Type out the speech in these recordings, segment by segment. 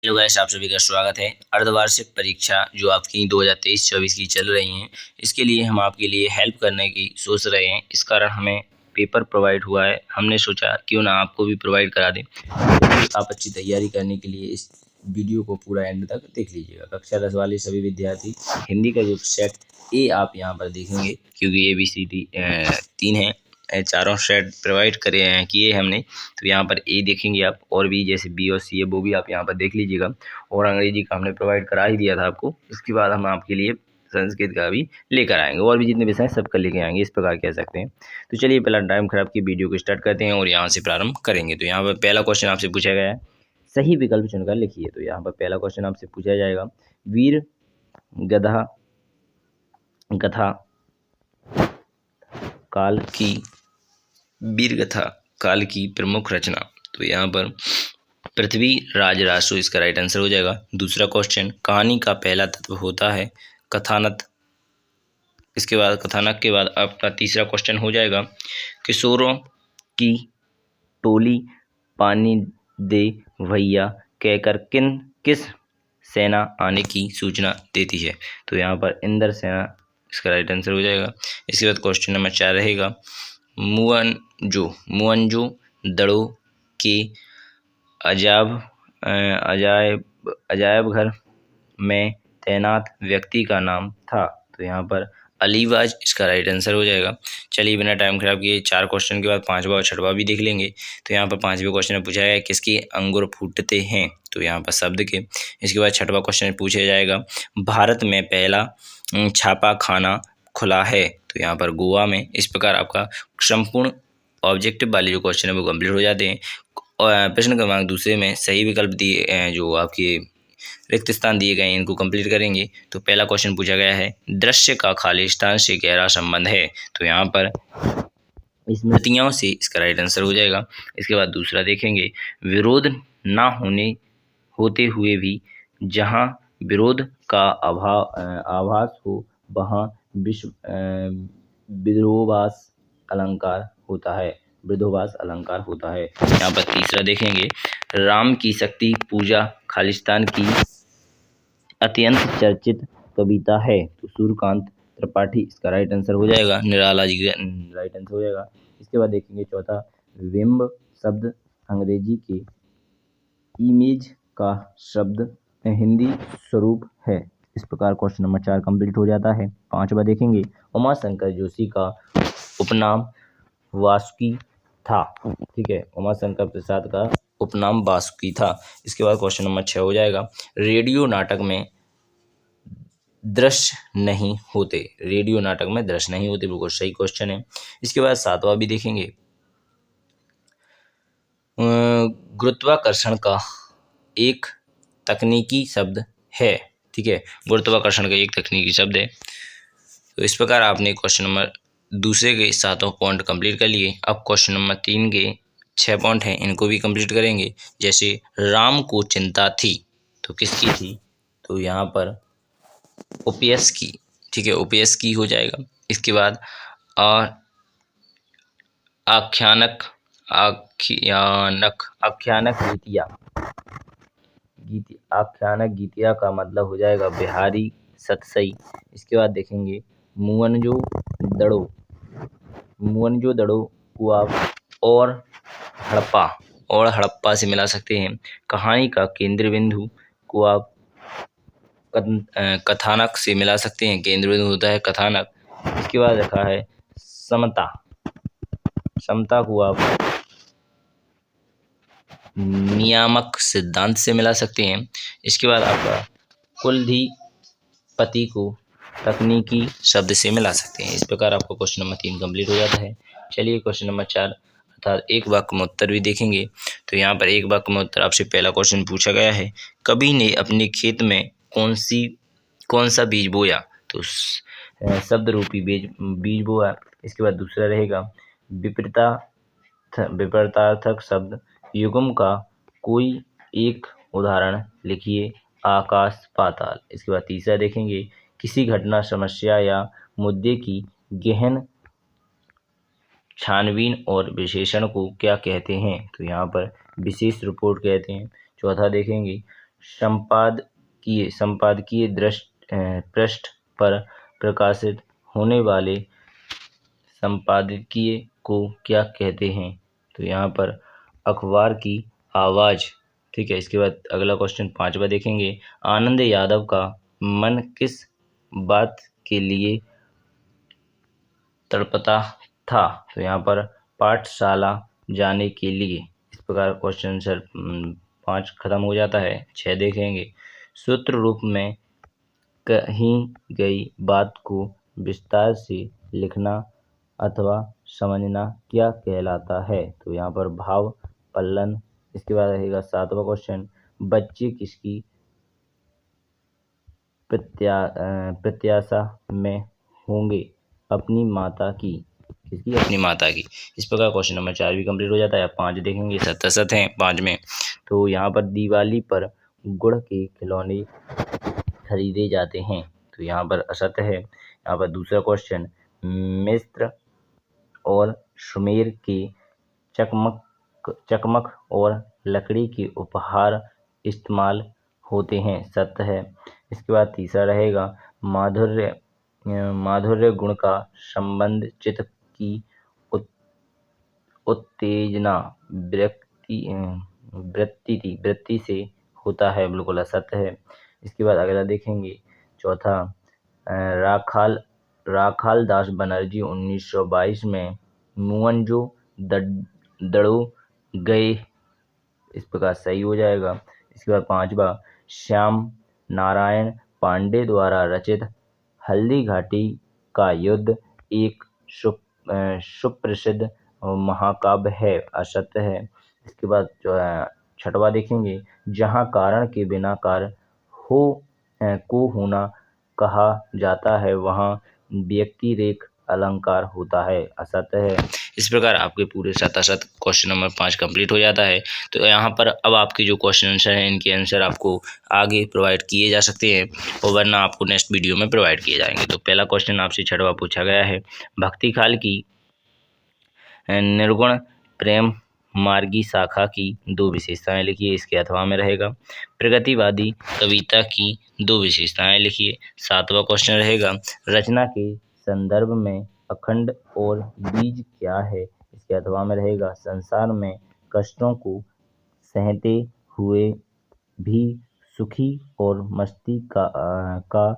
Hello guys, आप सभी का स्वागत है। अर्धवार्षिक परीक्षा जो आपकी 2023-24 की चल रही हैं, इसके लिए हम आपके लिए हेल्प करने की सोच रहे हैं। इस कारण हमें पेपर प्रोवाइड हुआ है। हमने सोचा क्यों ना आपको भी प्रोवाइड करा दें। तो आप अच्छी तैयारी करने के लिए इस वीडियो को पूरा एंड तक देख लीजिएगा। कक्षा 10 वाले सभी विद्यार्थी हिंदी का जो सेट ए आप यहाँ पर देखेंगे, क्योंकि ABCD 3 है, चारों सेट प्रोवाइड किए हमने। तो यहाँ पर ए देखेंगे आप, और भी जैसे बी और सी है वो भी आप यहाँ पर देख लीजिएगा। और अंग्रेजी का हमने प्रोवाइड करा ही दिया था आपको। इसके बाद हम आपके लिए संस्कृत का भी लेकर आएंगे, और भी जितने विषय हैं सबका लेके आएंगे, इस प्रकार कह सकते हैं। तो चलिए पहला टाइम खराब की वीडियो को स्टार्ट करते हैं और यहाँ से प्रारंभ करेंगे। तो यहाँ पर पहला क्वेश्चन आपसे पूछा गया है, सही विकल्प चुनकर लिखिए। तो यहाँ पर पहला क्वेश्चन आपसे पूछा जाएगा, वीर गधा गथा काल की वीरगाथा काल की प्रमुख रचना। तो यहाँ पर पृथ्वी राज रासो इसका राइट आंसर हो जाएगा। दूसरा क्वेश्चन, कहानी का पहला तत्व होता है कथानक। इसके बाद कथानक के बाद आपका तीसरा क्वेश्चन हो जाएगा, किशोरों की टोली पानी दे भैया कहकर किस सेना आने की सूचना देती है। तो यहाँ पर इंद्र सेना इसका राइट आंसर हो जाएगा। इसके बाद क्वेश्चन नंबर 4 रहेगा, मुअंजो दड़ो के अजायब घर में तैनात व्यक्ति का नाम था। तो यहाँ पर अलीबाज इसका राइट आंसर हो जाएगा। चलिए बिना टाइम खराब किए 4 क्वेश्चन के बाद 5वां और 6वां भी देख लेंगे। तो यहाँ पर 5वें क्वेश्चन में पूछा है, किसके अंगूर फूटते हैं। तो यहाँ पर शब्द के। इसके बाद 6वां क्वेश्चन पूछा जाएगा, भारत में पहला छापा खाना खुला है। तो यहाँ पर गोवा में। इस प्रकार आपका संपूर्ण ऑब्जेक्टिव वाले जो क्वेश्चन है वो कंप्लीट हो जाते हैं। और प्रश्न क्रमांक दूसरे में सही विकल्प दिए, जो आपके रिक्त स्थान दिए गए हैं, इनको कंप्लीट करेंगे। तो पहला क्वेश्चन पूछा गया है, दृश्य का खालिस्तान से गहरा संबंध है। तो यहाँ पर स्मृतियों से इसका राइट आंसर हो जाएगा। इसके बाद दूसरा देखेंगे, विरोध ना होते हुए भी जहाँ विरोध का आभास हो वहाँ विरोधाभास अलंकार होता है। यहाँ पर तीसरा देखेंगे, राम की शक्ति पूजा खालिस्तान की अत्यंत चर्चित कविता है। तो सूर्यकांत त्रिपाठी इसका राइट आंसर हो जाएगा। निराला जी का राइट आंसर हो जाएगा। इसके बाद देखेंगे चौथा, बिंब शब्द अंग्रेजी के इमेज का शब्द हिंदी स्वरूप है। इस प्रकार क्वेश्चन नंबर 4 कंप्लीट हो जाता है। 5वां देखेंगे, उमाशंकर जोशी का उपनाम वासुकी था। ठीक है, उमाशंकर प्रसाद का उपनाम वासुकी था। इसके बाद क्वेश्चन नंबर 6 हो जाएगा, रेडियो नाटक में दृश्य नहीं होते। बिल्कुल सही क्वेश्चन है। इसके बाद 7वां भी देखेंगे, गुरुत्वाकर्षण का एक तकनीकी शब्द है। ठीक है, गुरुत्वाकर्षण का एक तकनीकी शब्द है। तो इस प्रकार आपने क्वेश्चन नंबर दूसरे के 7 पॉइंट कंप्लीट कर लिए। अब क्वेश्चन नंबर 3 के 6 पॉइंट हैं, इनको भी कंप्लीट करेंगे। जैसे राम को चिंता थी, तो किसकी थी। तो यहाँ पर ओपीएस की। ठीक है, ओपीएस की हो जाएगा। इसके बाद आख्यानक गीतिया का मतलब हो जाएगा बिहारी सतसई। इसके बाद देखेंगे, मुअंजो दड़ो को आप और हड़प्पा से मिला सकते हैं। कहानी का केंद्र बिंदु को आप कथानक से मिला सकते हैं। केंद्र बिंदु होता है कथानक। इसके बाद रखा है समता को आप नियामक सिद्धांत से मिला सकते हैं। इसके बाद आपका कुलधिपति को तकनीकी शब्द से मिला सकते हैं। इस प्रकार आपका क्वेश्चन नंबर 3 कंप्लीट हो जाता है। चलिए क्वेश्चन नंबर 4 अर्थात एक वाक्य में उत्तर भी देखेंगे। तो यहाँ पर एक वाक्य में उत्तर आपसे पहला क्वेश्चन पूछा गया है, कवि ने अपने खेत में कौन सा बीज बोया। तो शब्द रूपी बीज बोया। इसके बाद दूसरा रहेगा, विपरीतार्थक शब्द युग्म का कोई एक उदाहरण लिखिए। आकाश पाताल। इसके बाद तीसरा देखेंगे, किसी घटना समस्या या मुद्दे की गहन छानबीन और विश्लेषण को क्या कहते हैं। तो यहाँ पर विशेष रिपोर्ट कहते हैं। चौथा देखेंगे, संपादकीय पृष्ठ पर प्रकाशित होने वाले संपादकीय को क्या कहते हैं? तो यहाँ पर अखबार की आवाज़। ठीक है, इसके बाद अगला क्वेश्चन 5वां देखेंगे। आनंद यादव का मन किस बात के लिए तड़पता था? तो यहाँ पर पाठशाला जाने के लिए। इस प्रकार क्वेश्चन आंसर 5 खत्म हो जाता है। 6 देखेंगे। सूत्र रूप में कही गई बात को विस्तार से लिखना अथवा समझना क्या कहलाता है? तो यहाँ पर भाव पल्लन। इसके बाद रहेगा 7वां क्वेश्चन। बच्चे किसकी प्रत्याशा में होंगे? अपनी माता की। किसकी? अपनी माता की। इस प्रकार क्वेश्चन नंबर 4 भी कंप्लीट हो जाता है। 5 देखेंगे। सत हैं 5 में। तो यहाँ पर दिवाली पर गुड़ के खिलौने खरीदे जाते हैं। तो यहाँ पर असत्य है। यहाँ पर दूसरा क्वेश्चन। मिस्र और सुमेर के चकमक और लकड़ी के उपहार इस्तेमाल होते हैं। सत्य है। इसके बाद तीसरा रहेगा। माधुर्य गुण का संबंध चित्त की उत्तेजना वृत्ति से होता है। बिल्कुल असत्य है। इसके बाद अगला देखेंगे। चौथा। राखाल दास बनर्जी 1922 में मुअंजो दड़ो गए। इस प्रकार सही हो जाएगा। इसके बाद 5वां। श्याम नारायण पांडे द्वारा रचित हल्दी घाटी का युद्ध एक सुप्रसिद्ध महाकाव्य है। असत्य है। इसके बाद जो है 6वां देखेंगे। जहाँ कारण के बिना कार्य को होना कहा जाता है वहाँ व्यक्ति रेख अलंकार होता है। असत्य है। इस प्रकार आपके पूरे 7 क्वेश्चन नंबर 5 कंप्लीट हो जाता है। तो यहाँ पर अब आपके जो क्वेश्चन आंसर हैं इनके आंसर आपको आगे प्रोवाइड किए जा सकते हैं और वरना आपको नेक्स्ट वीडियो में प्रोवाइड किए जाएंगे। तो पहला क्वेश्चन आपसे 6वां पूछा गया है। भक्ति काल की निर्गुण प्रेम मार्गी शाखा की 2 विशेषताएं लिखिए। इसके अथवा में रहेगा। प्रगतिवादी कविता की 2 विशेषताएं लिखिए। 7वां क्वेश्चन रहेगा। रचना के संदर्भ में अखंड और बीज क्या है? इसके अथवा में रहेगा। संसार में कष्टों को सहते हुए भी सुखी और मस्ती का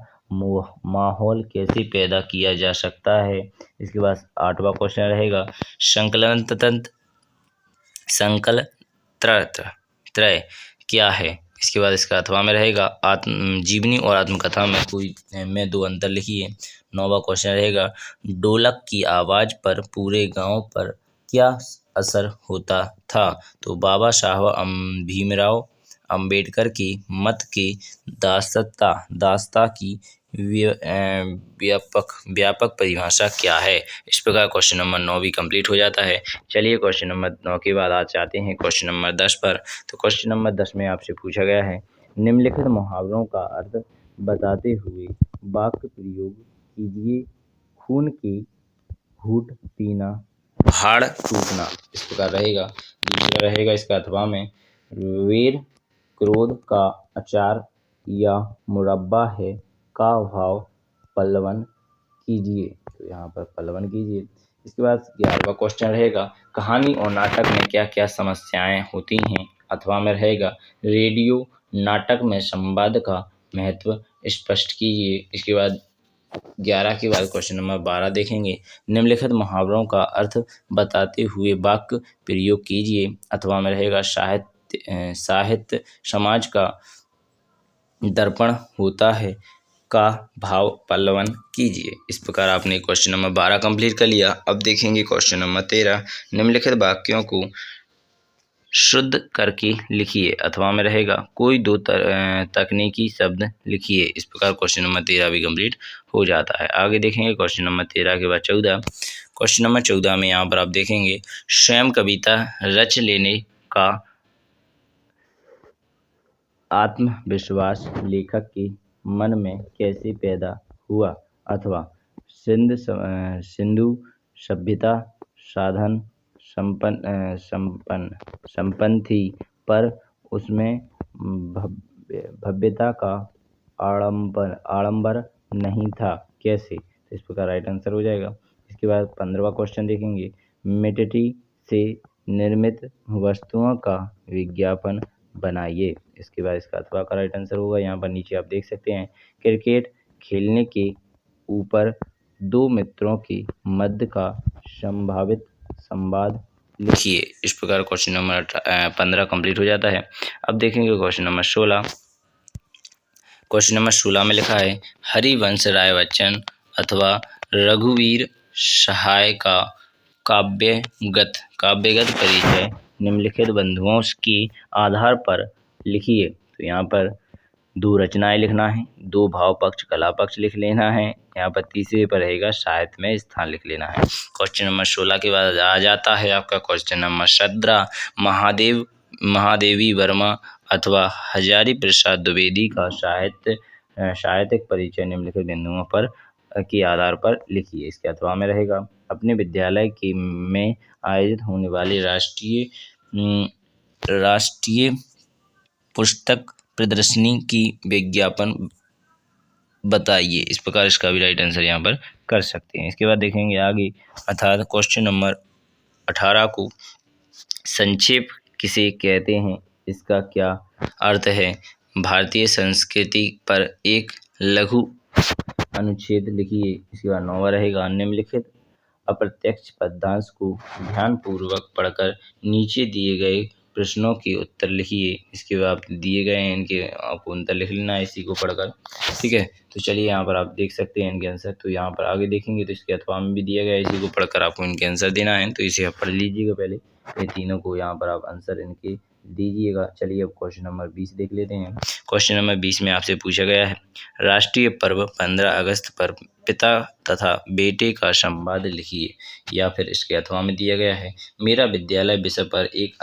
माहौल कैसे पैदा किया जा सकता है? इसके बाद 8वां क्वेश्चन रहेगा। संकल त्रय क्या है? इसके बाद इसका अथवा में रहेगा। जीवनी और आत्मकथा में 2 अंतर लिखिए। 9वां क्वेश्चन रहेगा। ढोलक की आवाज पर पूरे गांव पर क्या असर होता था? तो बाबा साहब भीमराव अंबेडकर के मत के दासता की व्यापक परिभाषा क्या है? इस प्रकार क्वेश्चन नंबर 9 भी कंप्लीट हो जाता है। चलिए क्वेश्चन नंबर 9 के बाद आज आते हैं क्वेश्चन नंबर 10 पर। तो क्वेश्चन नंबर 10 में आपसे पूछा गया है। निम्नलिखित मुहावरों का अर्थ बताते हुए वाक्य प्रयोग कीजिए। खून की घूंट पीना, हाड़ टूटना। इस प्रकार रहेगा। दूसरा रहेगा इसका अथवा में। वेर क्रोध का अचार या मुरब्बा है का भाव पल्लवन कीजिए। तो यहाँ पर पल्लवन कीजिए। इसके बाद 11वां क्वेश्चन रहेगा। कहानी और नाटक में क्या क्या समस्याएं होती हैं? अथवा में रहेगा। रेडियो नाटक में संवाद का महत्व स्पष्ट कीजिए। इसके बाद 11 के बाद क्वेश्चन नंबर 12 देखेंगे। निम्नलिखित मुहावरों का अर्थ बताते हुए वाक्य प्रयोग कीजिए। अथवा में रहेगा। साहित्य समाज का दर्पण होता है का भाव पल्लवन कीजिए। इस प्रकार आपने क्वेश्चन नंबर 12 कंप्लीट कर लिया। अब देखेंगे क्वेश्चन नंबर 13। निम्नलिखित वाक्यों को शुद्ध करके लिखिए। अथवा में रहेगा। कोई 2 तकनीकी शब्द लिखिए। इस प्रकार क्वेश्चन नंबर 13 भी कंप्लीट हो जाता है। आगे देखेंगे क्वेश्चन नंबर 13 के बाद 14। क्वेश्चन नंबर 14 में यहाँ पर आप देखेंगे। स्वयं कविता रच लेने का आत्मविश्वास लेखक के मन में कैसे पैदा हुआ? अथवा सिंधु सभ्यता साधन संपन्न थी पर उसमें भव्यता का आडंबर नहीं था, कैसे? तो इस प्रकार राइट आंसर हो जाएगा। इसके बाद 15वां क्वेश्चन देखेंगे, मिट्टी से निर्मित वस्तुओं का विज्ञापन बनाइए। इसके बाद इसका अथवा का राइट आंसर होगा। यहाँ पर नीचे आप देख सकते हैं, क्रिकेट खेलने के ऊपर दो मित्रों के मध्य का संभावित संवाद लिखिए। इस प्रकार क्वेश्चन नंबर 15 कंप्लीट हो जाता है। अब देखेंगे क्वेश्चन नंबर 16। क्वेश्चन नंबर 16 में लिखा है, हरिवंश राय बच्चन अथवा रघुवीर सहाय का काव्यगत परिचय निम्नलिखित बंधुओं के आधार पर लिखिए। तो यहाँ पर दो रचनाएं लिखना है, दो भाव पक्ष कला पक्ष लिख लेना है। यहाँ पर तीसरे पर रहेगा साहित्य में स्थान लिख लेना है। क्वेश्चन नंबर 16 के बाद आ जाता है आपका क्वेश्चन नंबर 17, महादेवी वर्मा अथवा हजारी प्रसाद द्विवेदी का साहित्यिक परिचय निम्नलिखित बिंदुओं पर के आधार पर लिखिए। इसके अथवा में रहेगा, अपने विद्यालय के में आयोजित होने वाली राष्ट्रीय पुस्तक प्रदर्शनी की विज्ञापन बताइए। इस प्रकार इसका भी राइट आंसर यहाँ पर कर सकते हैं। इसके बाद देखेंगे आगे, अर्थात क्वेश्चन नंबर 18 को, संक्षेप किसे कहते हैं, इसका क्या अर्थ है? भारतीय संस्कृति पर एक लघु अनुच्छेद लिखिए। इसके बाद 9वां रहेगा, निम्नलिखित अप्रत्यक्ष पद्यांश को ध्यानपूर्वक पढ़कर नीचे दिए गए प्रश्नों के उत्तर लिखिए। इसके बाद दिए गए हैं इनके आपको उत्तर लिख लेना है इसी को पढ़कर, ठीक है। तो चलिए यहाँ पर आप देख सकते हैं इनके आंसर। तो यहाँ पर आगे देखेंगे तो इसके अथवा में भी दिया गया है, इसी को पढ़कर आपको इनके आंसर देना है। तो इसे आप पढ़ लीजिएगा पहले, ये तीनों को यहाँ पर आप आंसर इनके दीजिएगा। चलिए अब क्वेश्चन नंबर 20 देख लेते हैं। क्वेश्चन नंबर 20 में आपसे पूछा गया है, राष्ट्रीय पर्व 15 अगस्त पर पिता तथा बेटे का संवाद लिखिए। या फिर इसके अथवा में दिया गया है, मेरा विद्यालय विषय पर एक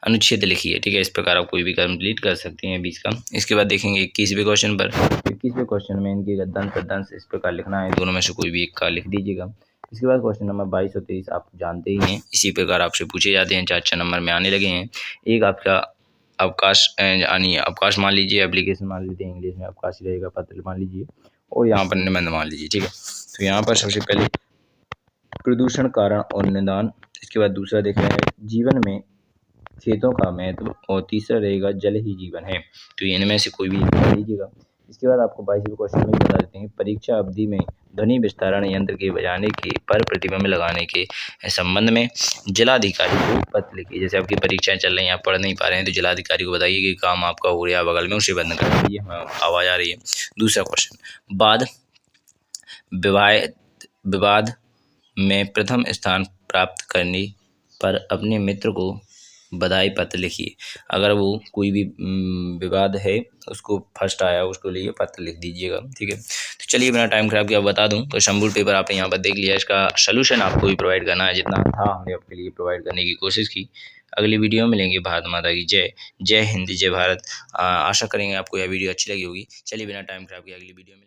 अनुच्छेद लिखिए, ठीक है। इस प्रकार आप कोई भी कंप्लीट कर सकते हैं 20 का। इसके बाद देखेंगे 21वें क्वेश्चन पर। 21वें क्वेश्चन में इनके गद्यांश पद्यांश इस प्रकार लिखना है, दोनों में से कोई भी एक का लिख दीजिएगा। इसके बाद क्वेश्चन नंबर 22 और 23 आप जानते ही हैं, इसी प्रकार आपसे पूछे जाते हैं, 4 नंबर में आने लगे हैं। एक आपका अवकाश यानी अवकाश मान लीजिए, एप्लीकेशन मान लीजिए, इंग्लिश में अवकाश रहेगा, पत्र मान लीजिए, और यहाँ पर निबंध मान लीजिए, ठीक है। तो यहाँ पर सबसे पहले प्रदूषण कारण और निदान, इसके बाद दूसरा देख रहे हैं जीवन में खेतों का महत्व, और तीसरा रहेगा जल ही जीवन है। तो इनमें से कोई भी लिख लीजिएगा। इसके बाद आपको 22वें क्वेश्चन में बता देते हैं, परीक्षा अवधि में ध्वनि विस्तारण यंत्र के बजाने के पर प्रतिबंध लगाने के संबंध में जिलाधिकारी को पत्र लिखिए। जैसे आपकी परीक्षाएं चल रही हैं, आप पढ़ नहीं पा रहे हैं, तो जिलाधिकारी को बताइए कि काम आपका हो गया बगल में, उसे बंद कर दीजिए। हमें आवाज़ आ रही है। दूसरा क्वेश्चन, विवाद में प्रथम स्थान प्राप्त करने पर अपने मित्र को बधाई पत्र लिखिए। अगर वो कोई भी विवाद है, उसको फर्स्ट आया, उसको लिए पत्र लिख दीजिएगा, ठीक है। तो चलिए बिना टाइम खराब किए आप बता दूं तो संपूर्ण पेपर आपने यहाँ पर देख लिया, इसका सोल्यूशन आपको भी प्रोवाइड करना है, जितना था हमने आपके लिए प्रोवाइड करने की कोशिश की। अगली वीडियो में मिलेंगे। भारत माता की जय, जय हिंद, जय भारत। आशा करेंगे आपको यह वीडियो अच्छी लगी होगी। चलिए बिना टाइम खराब किए अगली वीडियो में